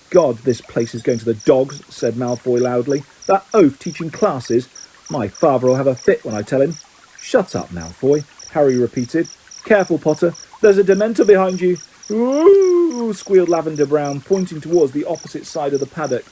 God, this place is going to the dogs, said Malfoy loudly. That oaf teaching classes. My father'll have a fit when I tell him. Shut up, Malfoy, Harry repeated. Careful, Potter. There's a Dementor behind you. Ooh, squealed Lavender Brown, pointing towards the opposite side of the paddock.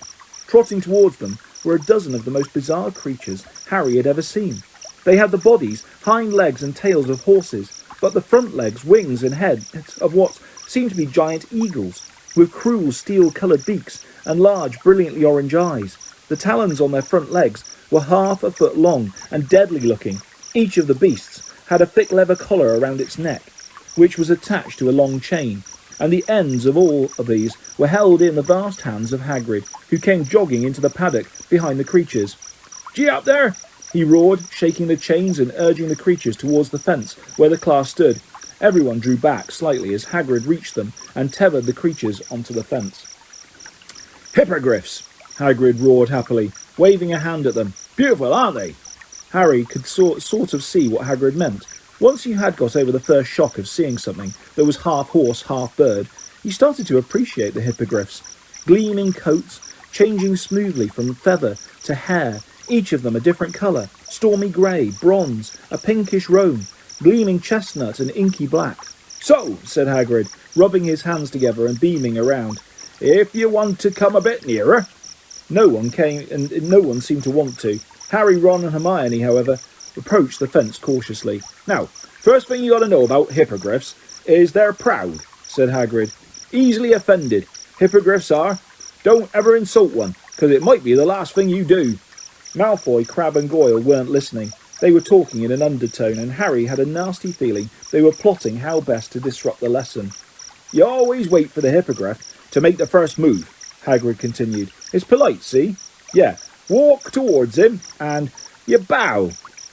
Trotting towards them were a dozen of the most bizarre creatures Harry had ever seen. They had the bodies, hind legs and tails of horses, but the front legs, wings and heads of what seemed to be giant eagles, with cruel steel-coloured beaks and large, brilliantly orange eyes. The talons on their front legs were half a foot long and deadly-looking. Each of the beasts had a thick leather collar around its neck, which was attached to a long chain, and the ends of all of these were held in the vast hands of Hagrid, who came jogging into the paddock behind the creatures. "Gee up there!" he roared, shaking the chains and urging the creatures towards the fence where the class stood. Everyone drew back slightly as Hagrid reached them and tethered the creatures onto the fence. "Hippogriffs!" Hagrid roared happily, waving a hand at them. "Beautiful, aren't they?" Harry could sort of see what Hagrid meant. Once you had got over the first shock of seeing something that was half horse, half bird, you started to appreciate the hippogriffs. Gleaming coats, changing smoothly from feather to hair, each of them a different colour, stormy grey, bronze, a pinkish roan, gleaming chestnut and inky black. "So," said Hagrid, rubbing his hands together and beaming around, "if you want to come a bit nearer." No one came, and no one seemed to want to. Harry, Ron and Hermione, however, approached the fence cautiously. "Now, first thing you got to know about hippogriffs is they're proud," said Hagrid. "Easily offended, hippogriffs are. Don't ever insult one, because it might be the last thing you do." Malfoy, Crabbe and Goyle weren't listening. They were talking in an undertone, and Harry had a nasty feeling they were plotting how best to disrupt the lesson. "You always wait for the hippogriff to make the first move," Hagrid continued. "It's polite, see? Yeah, walk towards him, and you bow,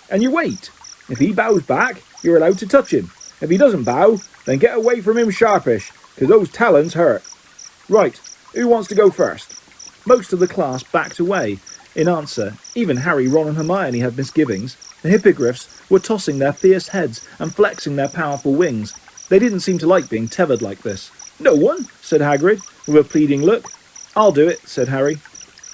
and you wait. If he bows back, you're allowed to touch him. If he doesn't bow, then get away from him sharpish, because those talons hurt. Right, who wants to go first?" Most of the class backed away in answer. Even Harry, Ron and Hermione had misgivings. The hippogriffs were tossing their fierce heads and flexing their powerful wings. They didn't seem to like being tethered like this. "No one?" said Hagrid, with a pleading look. "I'll do it," said Harry.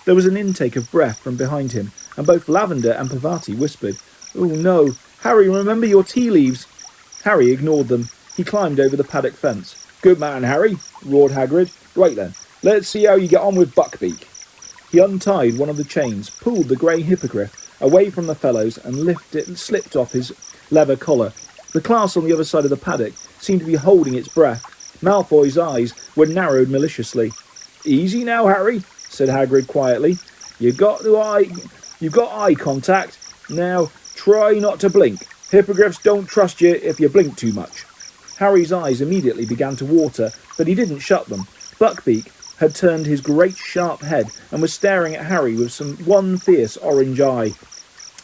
There was an intake of breath from behind him, and both Lavender and Parvati whispered, "Oh no, Harry, remember your tea leaves." Harry ignored them. He climbed over the paddock fence. "Good man, Harry," roared Hagrid. "Right then, let's see how you get on with Buckbeak." He untied one of the chains, pulled the grey hippogriff away from the fellows and slipped off his leather collar. The class on the other side of the paddock seemed to be holding its breath. Malfoy's eyes were narrowed maliciously. "Easy now, Harry," said Hagrid quietly. You've got eye contact. Now, try not to blink. Hippogriffs don't trust you if you blink too much." Harry's eyes immediately began to water, but he didn't shut them. Buckbeak had turned his great sharp head and was staring at Harry with one fierce orange eye.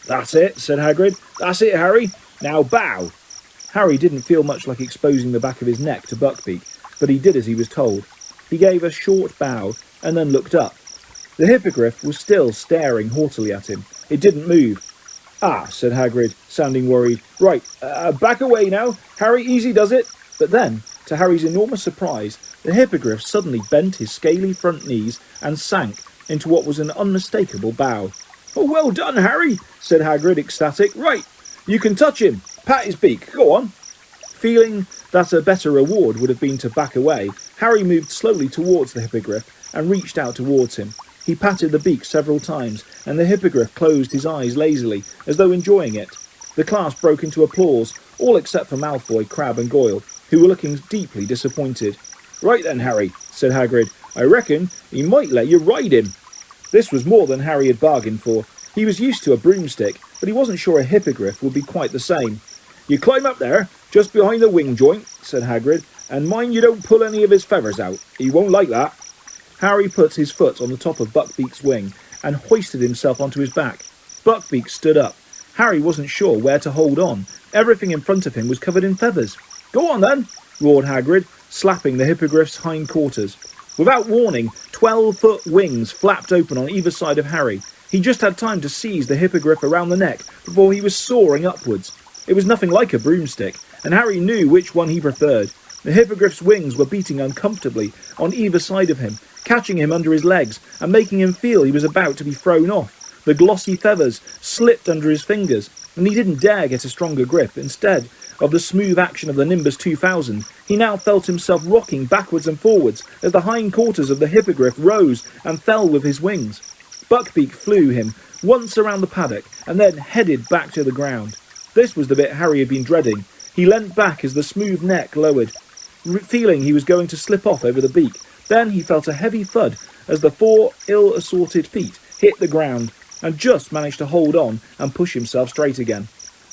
"That's it," said Hagrid. "That's it, Harry. Now bow." Harry didn't feel much like exposing the back of his neck to Buckbeak, but he did as he was told. He gave a short bow and then looked up. The hippogriff was still staring haughtily at him. It didn't move. "Ah," said Hagrid, sounding worried. "Right, back away now. Harry, easy does it." But then, to Harry's enormous surprise, the hippogriff suddenly bent his scaly front knees and sank into what was an unmistakable bow. "Oh, well done, Harry," said Hagrid, ecstatic. "Right, you can touch him. Pat his beak. Go on." Feeling that a better reward would have been to back away, Harry moved slowly towards the hippogriff and reached out towards him. He patted the beak several times, and the hippogriff closed his eyes lazily, as though enjoying it. The class broke into applause, all except for Malfoy, Crabbe and Goyle, who were looking deeply disappointed. "Right then, Harry," said Hagrid. "I reckon he might let you ride him." This was more than Harry had bargained for. He was used to a broomstick, but he wasn't sure a hippogriff would be quite the same. "You climb up there, just behind the wing joint," said Hagrid, "and mind you don't pull any of his feathers out. He won't like that." Harry put his foot on the top of Buckbeak's wing and hoisted himself onto his back. Buckbeak stood up. Harry wasn't sure where to hold on. Everything in front of him was covered in feathers. "Go on then," roared Hagrid, slapping the hippogriff's hindquarters. Without warning, 12-foot wings flapped open on either side of Harry. He just had time to seize the hippogriff around the neck before he was soaring upwards. It was nothing like a broomstick, and Harry knew which one he preferred. The hippogriff's wings were beating uncomfortably on either side of him. catching him under his legs and making him feel he was about to be thrown off. The glossy feathers slipped under his fingers, and he didn't dare get a stronger grip. Instead of the smooth action of the Nimbus 2000, he now felt himself rocking backwards and forwards as the hindquarters of the hippogriff rose and fell with his wings. Buckbeak flew him once around the paddock and then headed back to the ground. This was the bit Harry had been dreading. He leant back as the smooth neck lowered, feeling he was going to slip off over the beak. Then he felt a heavy thud as the 4 ill-assorted feet hit the ground and just managed to hold on and push himself straight again.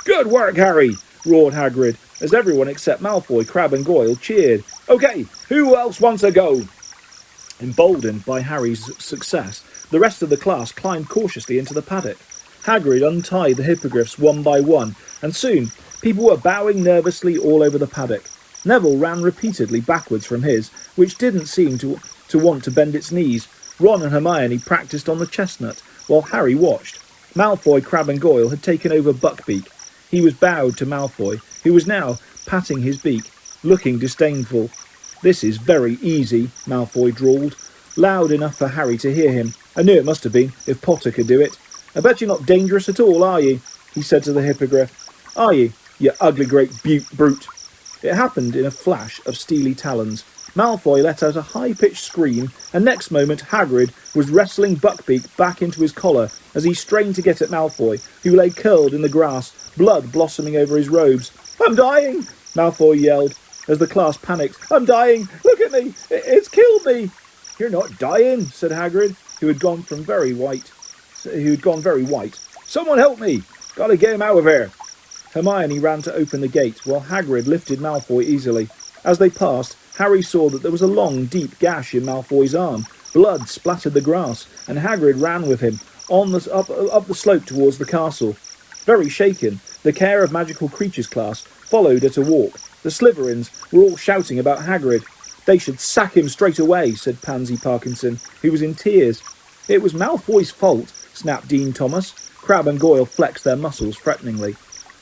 "Good work, Harry!" roared Hagrid, as everyone except Malfoy, Crabbe and Goyle cheered. "OK, who else wants a go?" Emboldened by Harry's success, the rest of the class climbed cautiously into the paddock. Hagrid untied the hippogriffs one by one, and soon people were bowing nervously all over the paddock. Neville ran repeatedly backwards from his, which didn't seem to want to bend its knees. Ron and Hermione practised on the chestnut, while Harry watched. Malfoy, Crabbe and Goyle had taken over Buckbeak. He was bowed to Malfoy, who was now patting his beak, looking disdainful. "This is very easy," Malfoy drawled, loud enough for Harry to hear him. "I knew it must have been, if Potter could do it. I bet you're not dangerous at all, are you?" he said to the hippogriff. "Are you, you ugly great brute?" It happened in a flash of steely talons. Malfoy let out a high-pitched scream, and next moment Hagrid was wrestling Buckbeak back into his collar as he strained to get at Malfoy, who lay curled in the grass, blood blossoming over his robes. "I'm dying!" Malfoy yelled, as the class panicked. "I'm dying! Look at me! It's killed me!" "You're not dying," said Hagrid, who had gone very white. "Someone help me! Gotta get him out of here!" Hermione ran to open the gate, while Hagrid lifted Malfoy easily. As they passed, Harry saw that there was a long, deep gash in Malfoy's arm. Blood splattered the grass, and Hagrid ran with him up the slope towards the castle. Very shaken, the Care of Magical Creatures class followed at a walk. The Slytherins were all shouting about Hagrid. "They should sack him straight away," said Pansy Parkinson, who was in tears. "It was Malfoy's fault," snapped Dean Thomas. Crabbe and Goyle flexed their muscles threateningly.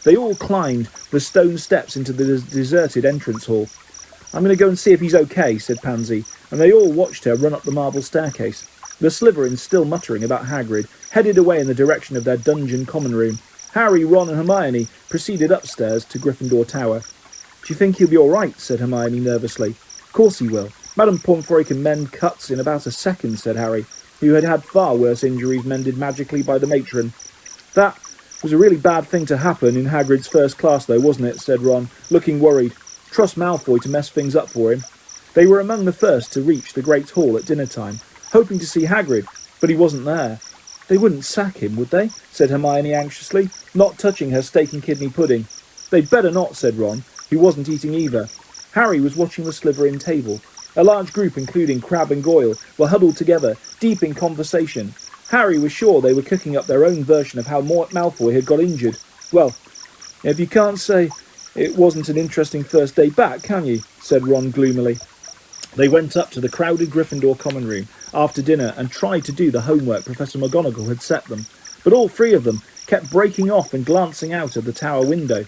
They all climbed the stone steps into the deserted entrance hall. "I'm going to go and see if he's okay," said Pansy, and they all watched her run up the marble staircase. The Slytherins, still muttering about Hagrid, headed away in the direction of their dungeon common room. Harry, Ron and Hermione proceeded upstairs to Gryffindor Tower. "Do you think he'll be all right?" said Hermione nervously. "Of course he will. Madame Pomfrey can mend cuts in about a second," said Harry, who had had far worse injuries mended magically by the matron. "That was a really bad thing to happen in Hagrid's first class, though, wasn't it?" said Ron, looking worried. "Trust Malfoy to mess things up for him." They were among the first to reach the Great Hall at dinner time, hoping to see Hagrid, but he wasn't there. "They wouldn't sack him, would they?" said Hermione anxiously, not touching her steak and kidney pudding. "They'd better not," said Ron, who wasn't eating either. Harry was watching the Slytherin table. A large group, including Crabbe and Goyle, were huddled together, deep in conversation. Harry was sure they were cooking up their own version of how Malfoy had got injured. "Well, if you can't say it wasn't an interesting first day back, can you?" said Ron gloomily. They went up to the crowded Gryffindor common room after dinner and tried to do the homework Professor McGonagall had set them, but all three of them kept breaking off and glancing out of the tower window.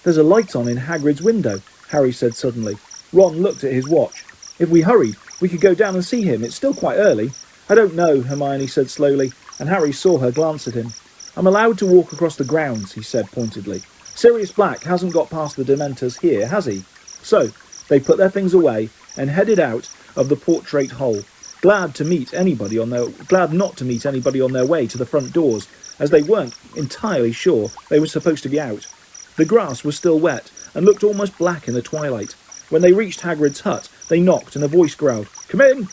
"There's a light on in Hagrid's window," Harry said suddenly. Ron looked at his watch. "If we hurried, we could go down and see him. It's still quite early." "I don't know," Hermione said slowly, and Harry saw her glance at him. "I'm allowed to walk across the grounds," he said pointedly. "Sirius Black hasn't got past the Dementors here, has he?" So they put their things away and headed out of the portrait hole, glad not to meet anybody on their way to the front doors, as they weren't entirely sure they were supposed to be out. The grass was still wet and looked almost black in the twilight. When they reached Hagrid's hut, they knocked and a voice growled, "Come in!"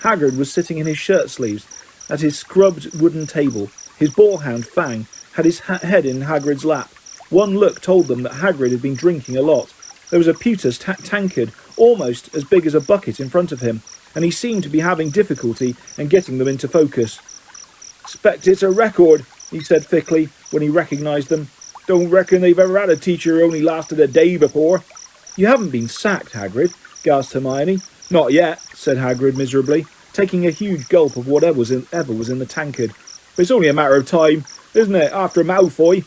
Hagrid was sitting in his shirt sleeves at his scrubbed wooden table. His boarhound, Fang, had his head in Hagrid's lap. One look told them that Hagrid had been drinking a lot. There was a pewter tankard, almost as big as a bucket, in front of him, and he seemed to be having difficulty in getting them into focus. "'Spect it's a record," he said thickly when he recognised them. "Don't reckon they've ever had a teacher who only lasted a day before." "You haven't been sacked, Hagrid?" gasped Hermione. "Not yet," said Hagrid miserably, taking a huge gulp of whatever was in the tankard. "But it's only a matter of time, isn't it, after Malfoy?"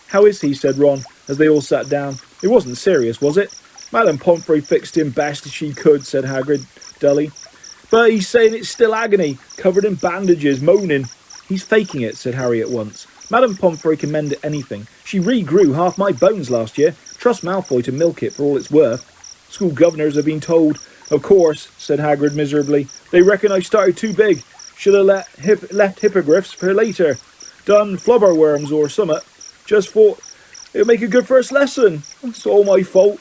"How is he?" said Ron, as they all sat down. "It wasn't serious, was it?" "Madame Pomfrey fixed him best as she could," said Hagrid dully. But he's saying it's still agony, covered in bandages, moaning. He's faking it, said Harry at once. Madame Pomfrey can mend anything. She regrew half my bones last year. Trust Malfoy to milk it for all it's worth. School governors have been told. Of course, said Hagrid miserably. They reckon I started too big. Should have left hippogriffs for later. Done flubberworms or summat. Just thought it'd make a good first lesson. It's all my fault.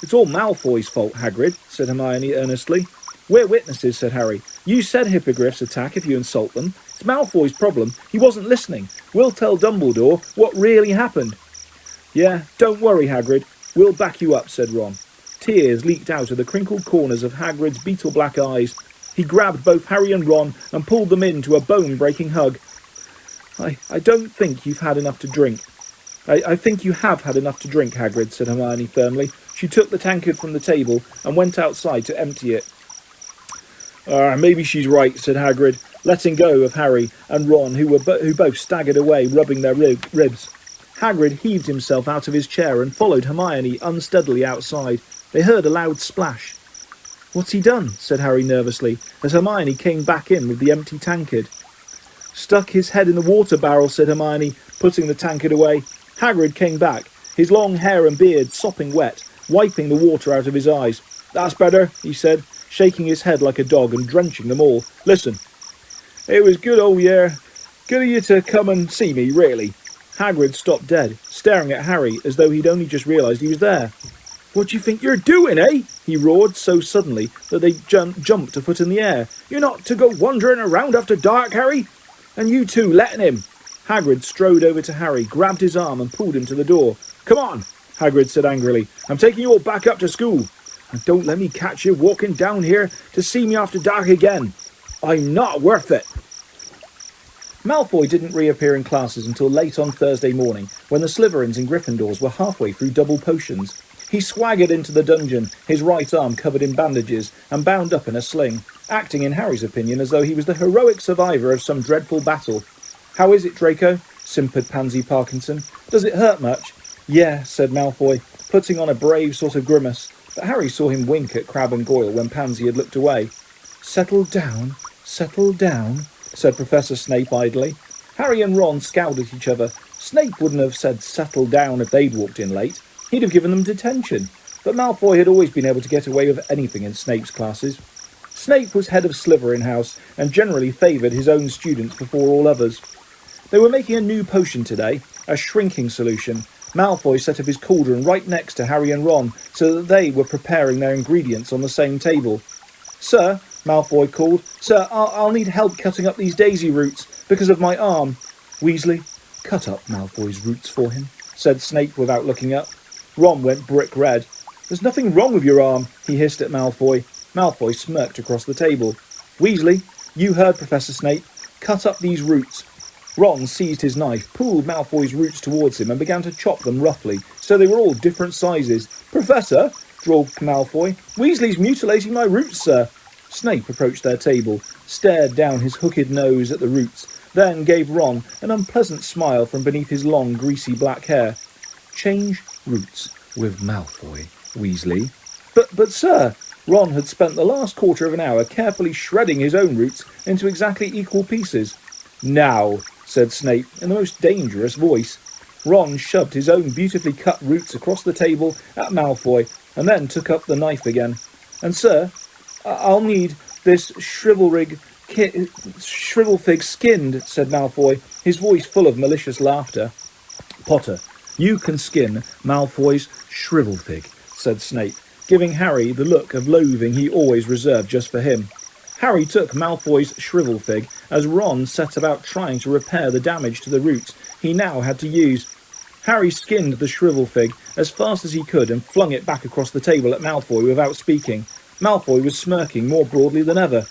It's all Malfoy's fault, Hagrid, said Hermione earnestly. We're witnesses, said Harry. You said hippogriffs attack if you insult them. It's Malfoy's problem. He wasn't listening. We'll tell Dumbledore what really happened. Yeah, don't worry, Hagrid. We'll back you up, said Ron. Tears leaked out of the crinkled corners of Hagrid's beetle-black eyes. He grabbed both Harry and Ron and pulled them into a bone-breaking hug. I don't think you've had enough to drink. I think you have had enough to drink, Hagrid, said Hermione firmly. She took the tankard from the table and went outside to empty it. Maybe she's right, said Hagrid, letting go of Harry and Ron, who both staggered away, rubbing their ribs. Hagrid heaved himself out of his chair and followed Hermione unsteadily outside. They heard a loud splash. What's he done? Said Harry nervously, as Hermione came back in with the empty tankard. Stuck his head in the water barrel, said Hermione, putting the tankard away. Hagrid came back, his long hair and beard sopping wet, wiping the water out of his eyes. That's better, he said, shaking his head like a dog and drenching them all. Listen, it was good of you to come and see me, really. Hagrid stopped dead, staring at Harry as though he'd only just realised he was there. What do you think you're doing, eh? He roared so suddenly that they jumped a foot in the air. You're not to go wandering around after dark, Harry. And you too, letting him. Hagrid strode over to Harry, grabbed his arm and pulled him to the door. Come on, Hagrid said angrily. I'm taking you all back up to school. And don't let me catch you walking down here to see me after dark again. I'm not worth it. Malfoy didn't reappear in classes until late on Thursday morning, when the Slytherins and Gryffindors were halfway through double potions. He swaggered into the dungeon, his right arm covered in bandages and bound up in a sling, acting in Harry's opinion as though he was the heroic survivor of some dreadful battle. How is it, Draco? Simpered Pansy Parkinson. Does it hurt much? Yeah, said Malfoy, putting on a brave sort of grimace, but Harry saw him wink at Crabbe and Goyle when Pansy had looked away. Settle down, said Professor Snape idly. Harry and Ron scowled at each other. Snape wouldn't have said settle down if they'd walked in late. He'd have given them detention. But Malfoy had always been able to get away with anything in Snape's classes. Snape was head of Slytherin House and generally favoured his own students before all others. They were making a new potion today, a shrinking solution. Malfoy set up his cauldron right next to Harry and Ron so that they were preparing their ingredients on the same table. Sir, Malfoy called, Sir, I'll need help cutting up these daisy roots because of my arm. Weasley, cut up Malfoy's roots for him, said Snape without looking up. Ron went brick red. There's nothing wrong with your arm, he hissed at Malfoy. Malfoy smirked across the table. Weasley, you heard Professor Snape. Cut up these roots. Ron seized his knife, pulled Malfoy's roots towards him and began to chop them roughly, so they were all different sizes. Professor, drawled Malfoy, Weasley's mutilating my roots, sir. Snape approached their table, stared down his hooked nose at the roots, then gave Ron an unpleasant smile from beneath his long, greasy black hair. Change roots with Malfoy, Weasley. But sir, Ron had spent the last quarter of an hour carefully shredding his own roots into exactly equal pieces. Now, said Snape in the most dangerous voice. Ron shoved his own beautifully cut roots across the table at Malfoy and then took up the knife again. And sir, I'll need this shrivelfig skinned, said Malfoy, his voice full of malicious laughter. Potter, you can skin Malfoy's shrivelfig, said Snape, giving Harry the look of loathing he always reserved just for him. Harry took Malfoy's shrivelfig as Ron set about trying to repair the damage to the roots he now had to use. Harry skinned the shrivelfig as fast as he could and flung it back across the table at Malfoy without speaking. Malfoy was smirking more broadly than ever.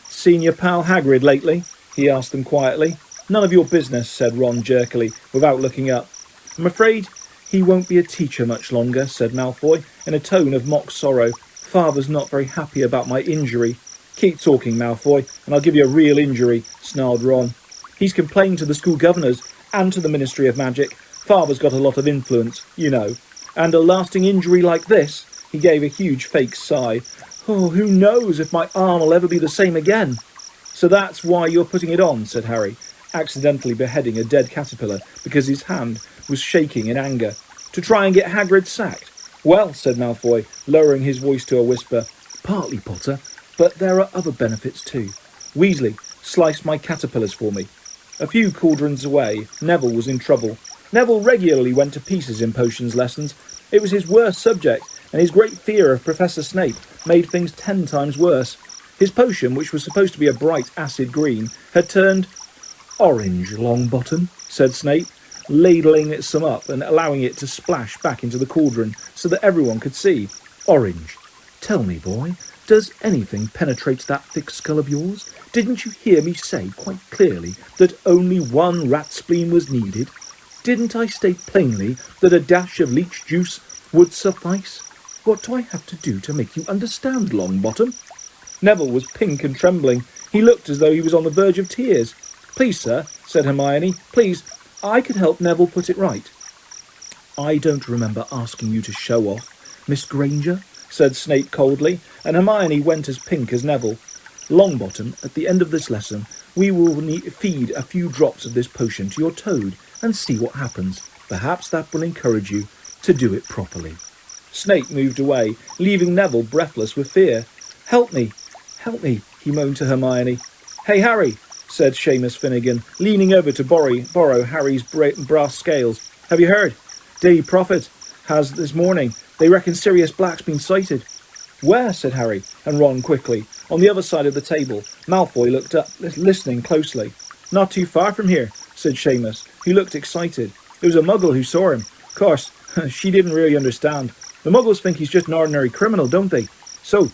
Seen your pal Hagrid lately? He asked them quietly. None of your business, said Ron jerkily, without looking up. I'm afraid he won't be a teacher much longer, said Malfoy, in a tone of mock sorrow. Father's not very happy about my injury. Keep talking, Malfoy, and I'll give you a real injury, snarled Ron. He's complained to the school governors and to the Ministry of Magic. Father's got a lot of influence, you know. And a lasting injury like this, he gave a huge fake sigh. Oh, who knows if my arm will ever be the same again? So that's why you're putting it on, said Harry, accidentally beheading a dead caterpillar because his hand was shaking in anger. To try and get Hagrid sacked? Well, said Malfoy, lowering his voice to a whisper, partly, Potter, but there are other benefits too. Weasley, slice my caterpillars for me. A few cauldrons away, Neville was in trouble. Neville regularly went to pieces in potions lessons. It was his worst subject, and his great fear of Professor Snape made things 10 times worse. His potion, which was supposed to be a bright acid green, had turned orange, Longbottom, said Snape, ladling some up and allowing it to splash back into the cauldron so that everyone could see. Orange. Tell me, boy, does anything penetrate that thick skull of yours? Didn't you hear me say quite clearly that only one rat spleen was needed? Didn't I state plainly that a dash of leech juice would suffice? What do I have to do to make you understand, Longbottom? Neville was pink and trembling. He looked as though he was on the verge of tears. Please, sir, said Hermione, please, I could help Neville put it right. I don't remember asking you to show off, Miss Granger, said Snape coldly, and Hermione went as pink as Neville. Longbottom, at the end of this lesson, we will feed a few drops of this potion to your toad and see what happens. Perhaps that will encourage you to do it properly. Snape moved away, leaving Neville breathless with fear. Help me, he moaned to Hermione. Hey, Harry, said Seamus Finnegan, leaning over to borrow Harry's brass scales. Have you heard? Daily Prophet has this morning. They reckon Sirius Black's been sighted. Where? Said Harry, and Ron quickly. On the other side of the table, Malfoy looked up, listening closely. Not too far from here, said Seamus, who looked excited. It was a muggle who saw him. Of course, she didn't really understand. The muggles think he's just an ordinary criminal, don't they? So,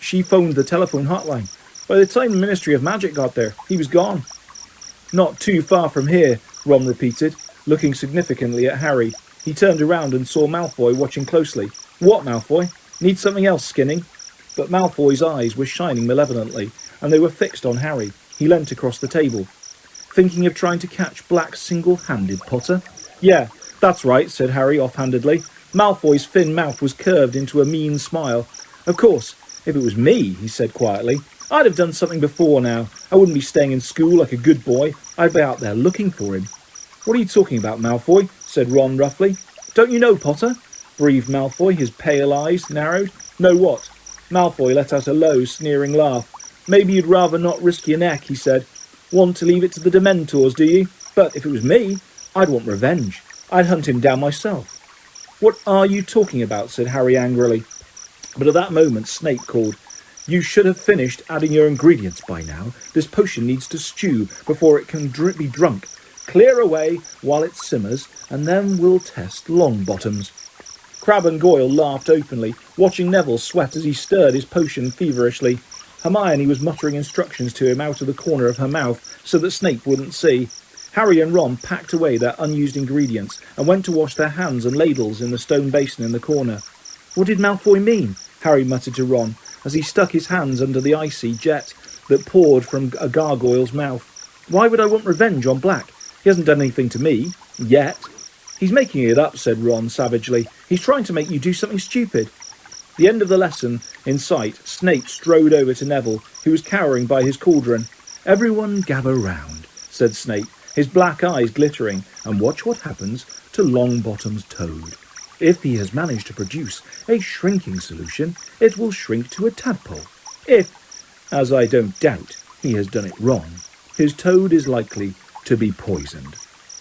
she phoned the telephone hotline. By the time the Ministry of Magic got there, he was gone. Not too far from here, Ron repeated, looking significantly at Harry. He turned around and saw Malfoy watching closely. What, Malfoy? Need something else skinning? But Malfoy's eyes were shining malevolently, and they were fixed on Harry. He leant across the table. Thinking of trying to catch Black single-handed, Potter? Yeah, that's right, said Harry offhandedly. Malfoy's thin mouth was curved into a mean smile. Of course, if it was me, he said quietly, I'd have done something before now. I wouldn't be staying in school like a good boy. I'd be out there looking for him. What are you talking about, Malfoy? Said Ron roughly. Don't you know, Potter? Breathed Malfoy, his pale eyes narrowed. Know what? Malfoy let out a low, sneering laugh. Maybe you'd rather not risk your neck, he said. Want to leave it to the Dementors, do you? But if it was me, I'd want revenge. I'd hunt him down myself. What are you talking about? Said Harry angrily. But at that moment, Snape called. You should have finished adding your ingredients by now. This potion needs to stew before it can be drunk. Clear away while it simmers, and then we'll test Longbottoms. Crabbe and Goyle laughed openly, watching Neville sweat as he stirred his potion feverishly. Hermione was muttering instructions to him out of the corner of her mouth so that Snape wouldn't see. Harry and Ron packed away their unused ingredients and went to wash their hands and ladles in the stone basin in the corner. What did Malfoy mean? Harry muttered to Ron as he stuck his hands under the icy jet that poured from a gargoyle's mouth. Why would I want revenge on Black? He hasn't done anything to me. Yet. He's making it up, said Ron savagely. He's trying to make you do something stupid. The end of the lesson in sight, Snape strode over to Neville, who was cowering by his cauldron. Everyone gather round, said Snape, his black eyes glittering, and watch what happens to Longbottom's toad. If he has managed to produce a shrinking solution, it will shrink to a tadpole. If, as I don't doubt, he has done it wrong, his toad is likely to be poisoned.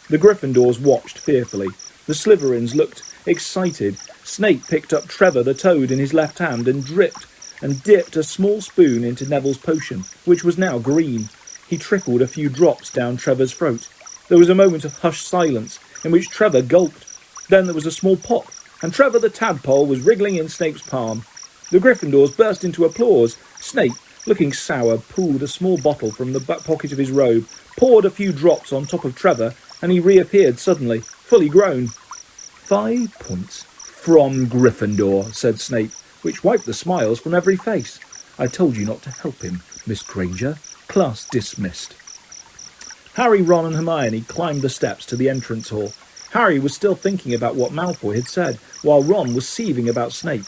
The Gryffindors watched fearfully. The Slytherins looked excited. Snape picked up Trevor the toad in his left hand and dipped a small spoon into Neville's potion, which was now green. He trickled a few drops down Trevor's throat. There was a moment of hushed silence in which Trevor gulped. Then there was a small pop, and Trevor the tadpole was wriggling in Snape's palm. The Gryffindors burst into applause. Snape, looking sour, pulled a small bottle from the back pocket of his robe, poured a few drops on top of Trevor, and he reappeared suddenly, fully grown. 5 points from Gryffindor, said Snape, which wiped the smiles from every face. I told you not to help him, Miss Granger. Class dismissed. Harry, Ron and Hermione climbed the steps to the entrance hall. Harry was still thinking about what Malfoy had said, while Ron was seething about Snape.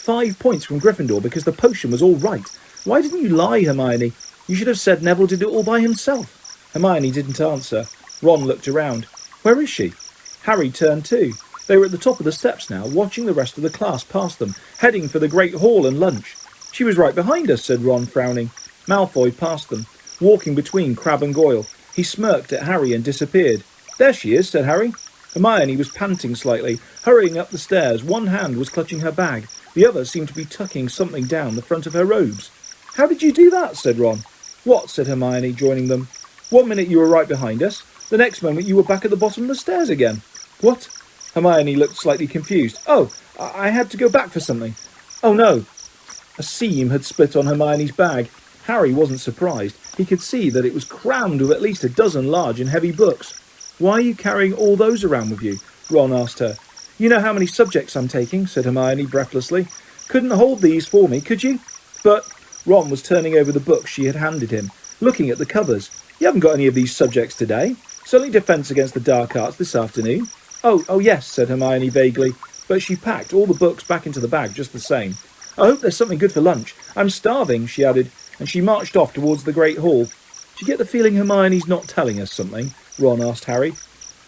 5 points from Gryffindor because the potion was all right. Why didn't you lie, Hermione? You should have said Neville did it all by himself." Hermione didn't answer. Ron looked around. "Where is she?" Harry turned too. They were at the top of the steps now, watching the rest of the class pass them, heading for the Great Hall and lunch. "She was right behind us," said Ron, frowning. Malfoy passed them, walking between Crabbe and Goyle. He smirked at Harry and disappeared. "There she is," said Harry. Hermione was panting slightly, hurrying up the stairs. One hand was clutching her bag. The other seemed to be tucking something down the front of her robes. "How did you do that?" said Ron. "What?" said Hermione, joining them. "One minute you were right behind us. The next moment you were back at the bottom of the stairs again." "What?" Hermione looked slightly confused. "Oh, I had to go back for something." "Oh no." A seam had split on Hermione's bag. Harry wasn't surprised. He could see that it was crammed with at least a dozen large and heavy books. "Why are you carrying all those around with you?" Ron asked her. "You know how many subjects I'm taking," said Hermione breathlessly. "Couldn't hold these for me, could you?" "But—" Ron was turning over the books she had handed him, looking at the covers. "You haven't got any of these subjects today. It's only Defence Against the Dark Arts this afternoon." Oh, yes," said Hermione vaguely, but she packed all the books back into the bag just the same. "I hope there's something good for lunch. I'm starving," she added, and she marched off towards the Great Hall. "Do you get the feeling Hermione's not telling us something?" Ron asked Harry.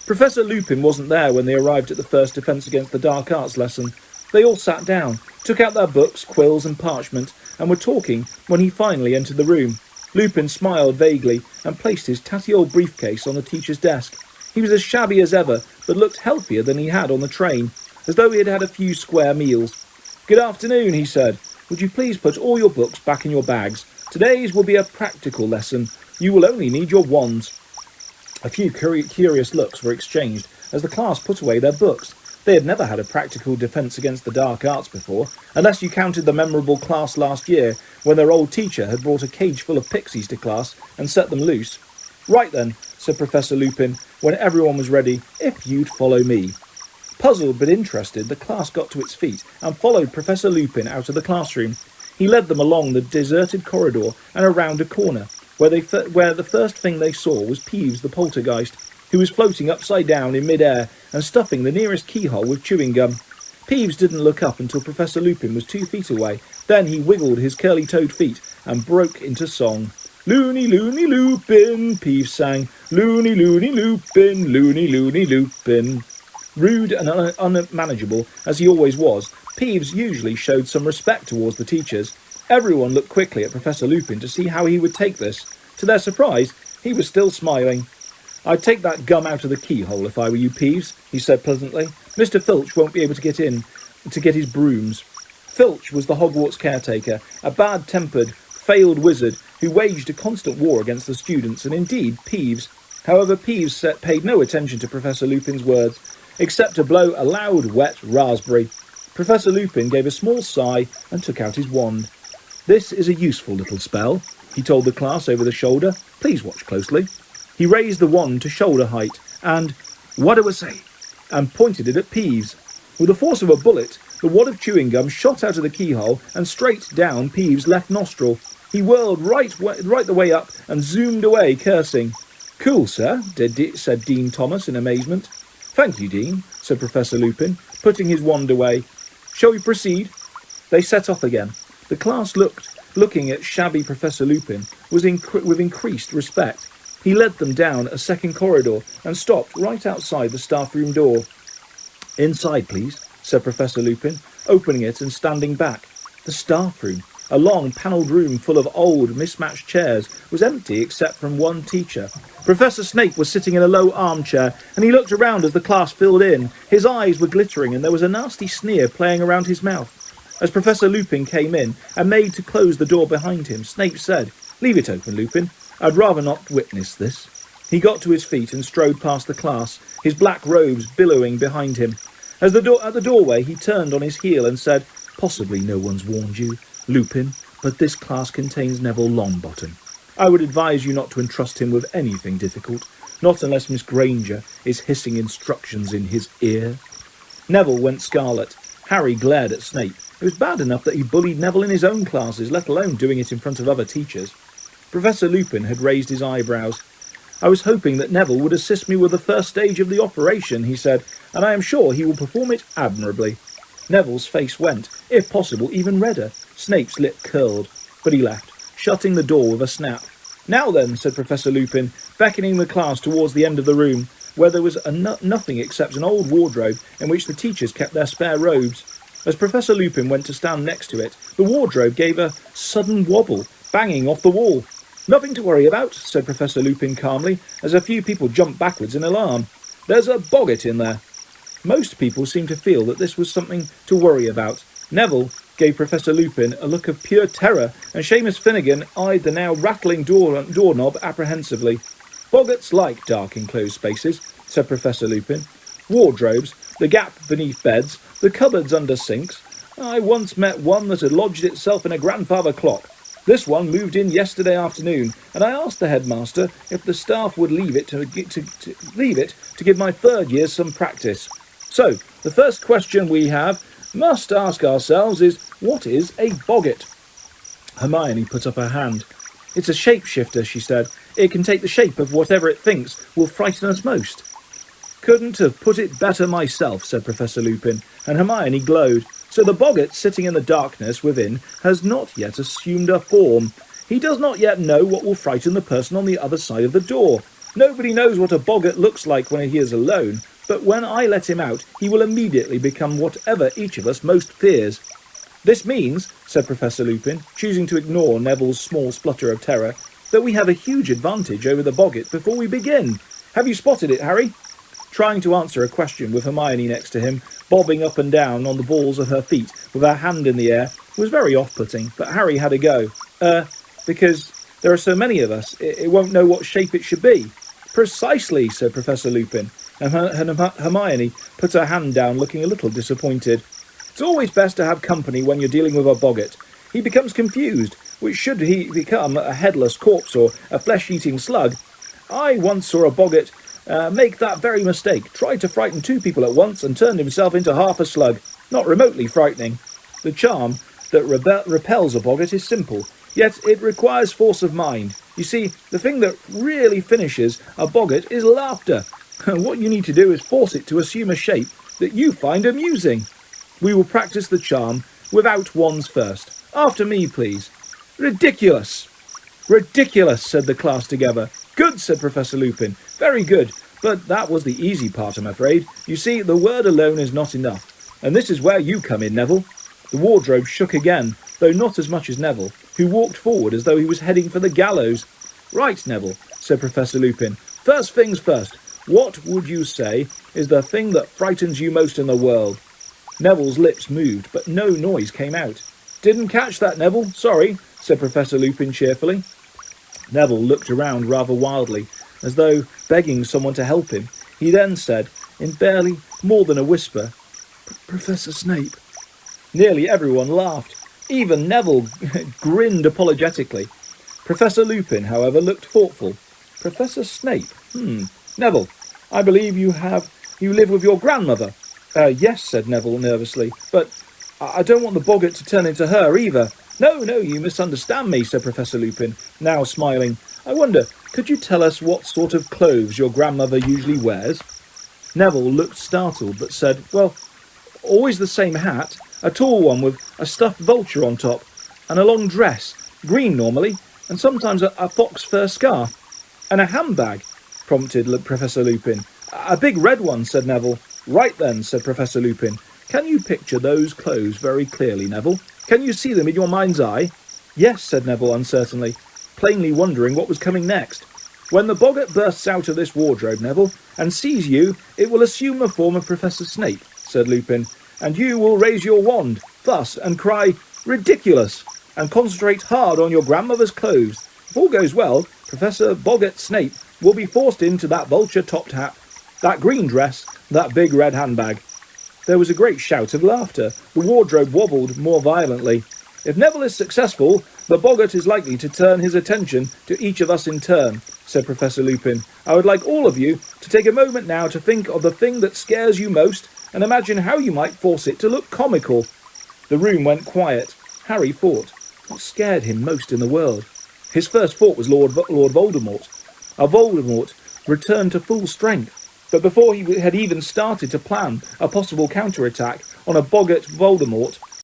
Professor Lupin wasn't there when they arrived at the first Defence Against the Dark Arts lesson. They all sat down, took out their books, quills and parchment, and were talking when he finally entered the room. Lupin smiled vaguely and placed his tatty old briefcase on the teacher's desk. He was as shabby as ever, but looked healthier than he had on the train, as though he had had a few square meals. "Good afternoon," he said. "Would you please put all your books back in your bags? Today's will be a practical lesson. You will only need your wands." A few curious looks were exchanged as the class put away their books. They had never had a practical Defence Against the Dark Arts before, unless you counted the memorable class last year when their old teacher had brought a cage full of pixies to class and set them loose. "Right then," said Professor Lupin, when everyone was ready, "if you'd follow me." Puzzled but interested, the class got to its feet and followed Professor Lupin out of the classroom. He led them along the deserted corridor and around a corner, where the first thing they saw was Peeves the poltergeist, who was floating upside down in mid-air and stuffing the nearest keyhole with chewing gum. Peeves didn't look up until Professor Lupin was 2 feet away. Then he wiggled his curly-toed feet and broke into song. "Loony, loony, Lupin," Peeves sang. "Loony, loony, Lupin, loony, loony, Lupin." Rude and unmanageable as he always was, Peeves usually showed some respect towards the teachers. Everyone looked quickly at Professor Lupin to see how he would take this. To their surprise, he was still smiling. "I'd take that gum out of the keyhole if I were you, Peeves," he said pleasantly. "Mr. Filch won't be able to get in to get his brooms." Filch was the Hogwarts caretaker, a bad-tempered, failed wizard who waged a constant war against the students, and indeed Peeves. However, Peeves paid no attention to Professor Lupin's words, except to blow a loud, wet raspberry. Professor Lupin gave a small sigh and took out his wand. "This is a useful little spell," he told the class over the shoulder. "Please watch closely." He raised the wand to shoulder height and, "What do I say?" and pointed it at Peeves. With the force of a bullet, the wad of chewing gum shot out of the keyhole and straight down Peeves' left nostril. He whirled right the way up and zoomed away, cursing. "Cool, sir," said Dean Thomas in amazement. "Thank you, Dean," said Professor Lupin, putting his wand away. "Shall we proceed?" They set off again. The class looking at shabby Professor Lupin with increased respect. He led them down a second corridor and stopped right outside the staff room door. "Inside, please," said Professor Lupin, opening it and standing back. The staff room, a long panelled room full of old, mismatched chairs, was empty except from one teacher. Professor Snape was sitting in a low armchair, and he looked around as the class filled in. His eyes were glittering, and there was a nasty sneer playing around his mouth. As Professor Lupin came in and made to close the door behind him, Snape said, "Leave it open, Lupin. I'd rather not witness this." He got to his feet and strode past the class, his black robes billowing behind him. At the doorway, he turned on his heel and said, "Possibly no one's warned you, Lupin, but this class contains Neville Longbottom. I would advise you not to entrust him with anything difficult, not unless Miss Granger is hissing instructions in his ear." Neville went scarlet. Harry glared at Snape. It was bad enough that he bullied Neville in his own classes, let alone doing it in front of other teachers. Professor Lupin had raised his eyebrows. "I was hoping that Neville would assist me with the first stage of the operation," he said, "and I am sure he will perform it admirably." Neville's face went, if possible, even redder. Snape's lip curled, but he left, shutting the door with a snap. "Now then," said Professor Lupin, beckoning the class towards the end of the room, where there was nothing except an old wardrobe in which the teachers kept their spare robes. As Professor Lupin went to stand next to it, the wardrobe gave a sudden wobble, banging off the wall. "Nothing to worry about," said Professor Lupin calmly, as a few people jumped backwards in alarm. "There's a boggart in there." Most people seemed to feel that this was something to worry about. Neville gave Professor Lupin a look of pure terror, and Seamus Finnegan eyed the now rattling doorknob apprehensively. "Boggarts like dark enclosed spaces," said Professor Lupin. "Wardrobes, the gap beneath beds, the cupboards under sinks. I once met one that had lodged itself in a grandfather clock. This one moved in yesterday afternoon, and I asked the headmaster if the staff would leave it to give my third years some practice. So, the first question we must ask ourselves is, what is a boggart?" Hermione put up her hand. "It's a shapeshifter," she said. "It can take the shape of whatever it thinks will frighten us most." "Couldn't have put it better myself," said Professor Lupin, and Hermione glowed. "So the boggart sitting in the darkness within has not yet assumed a form. He does not yet know what will frighten the person on the other side of the door. Nobody knows what a boggart looks like when he is alone, but when I let him out, he will immediately become whatever each of us most fears." "This means," said Professor Lupin, choosing to ignore Neville's small splutter of terror, "that we have a huge advantage over the boggart before we begin. Have you spotted it, Harry?" Trying to answer a question with Hermione next to him, bobbing up and down on the balls of her feet with her hand in the air, was very off-putting, but Harry had a go. Because there are so many of us, it won't know what shape it should be." "Precisely," said Professor Lupin, and Hermione put her hand down, looking a little disappointed. "It's always best to have company when you're dealing with a boggart. He becomes confused, which should he become a headless corpse or a flesh-eating slug. I once saw a boggart make that very mistake, tried to frighten two people at once and turned himself into half a slug. Not remotely frightening. The charm that repels a boggart is simple, yet it requires force of mind. You see, the thing that really finishes a boggart is laughter. What you need to do is force it to assume a shape that you find amusing. We will practice the charm without wands first. After me, please." "Ridiculous!" "Ridiculous," said the class together. "Good," said Professor Lupin. "Very good. But that was the easy part, I'm afraid. You see, the word alone is not enough. And this is where you come in, Neville." The wardrobe shook again, though not as much as Neville, who walked forward as though he was heading for the gallows. "Right, Neville," said Professor Lupin. "First things first. What would you say is the thing that frightens you most in the world?" Neville's lips moved, but no noise came out. "Didn't catch that, Neville. Sorry," said Professor Lupin cheerfully. Neville looked around rather wildly, as though begging someone to help him. He then said, in barely more than a whisper, "Professor Snape." Nearly everyone laughed. Even Neville grinned apologetically. Professor Lupin, however, looked thoughtful. "Professor Snape? Neville, I believe you live with your grandmother." Yes," said Neville nervously, "but I don't want the boggart to turn into her either." No, you misunderstand me," said Professor Lupin, now smiling. "I wonder, could you tell us what sort of clothes your grandmother usually wears?" Neville looked startled, but said, "Well, always the same hat, a tall one with a stuffed vulture on top, and a long dress, green normally, and sometimes a fox fur scarf." "And a handbag," prompted Professor Lupin. "A big red one," said Neville. "Right then," said Professor Lupin. "Can you picture those clothes very clearly, Neville? Can you see them in your mind's eye?" "Yes," said Neville uncertainly, plainly wondering what was coming next. "When the boggart bursts out of this wardrobe, Neville, and sees you, it will assume the form of Professor Snape," said Lupin, "and you will raise your wand, thus, and cry, 'Ridiculous!' and concentrate hard on your grandmother's clothes. If all goes well, Professor Boggart Snape will be forced into that vulture-topped hat, that green dress, that big red handbag." There was a great shout of laughter. The wardrobe wobbled more violently. "If Neville is successful, the boggart is likely to turn his attention to each of us in turn," said Professor Lupin. "I would like all of you to take a moment now to think of the thing that scares you most and imagine how you might force it to look comical." The room went quiet. Harry thought, what scared him most in the world? His first thought was Lord Voldemort. Voldemort returned to full strength. But before he had even started to plan a possible counterattack on a boggart Voldemort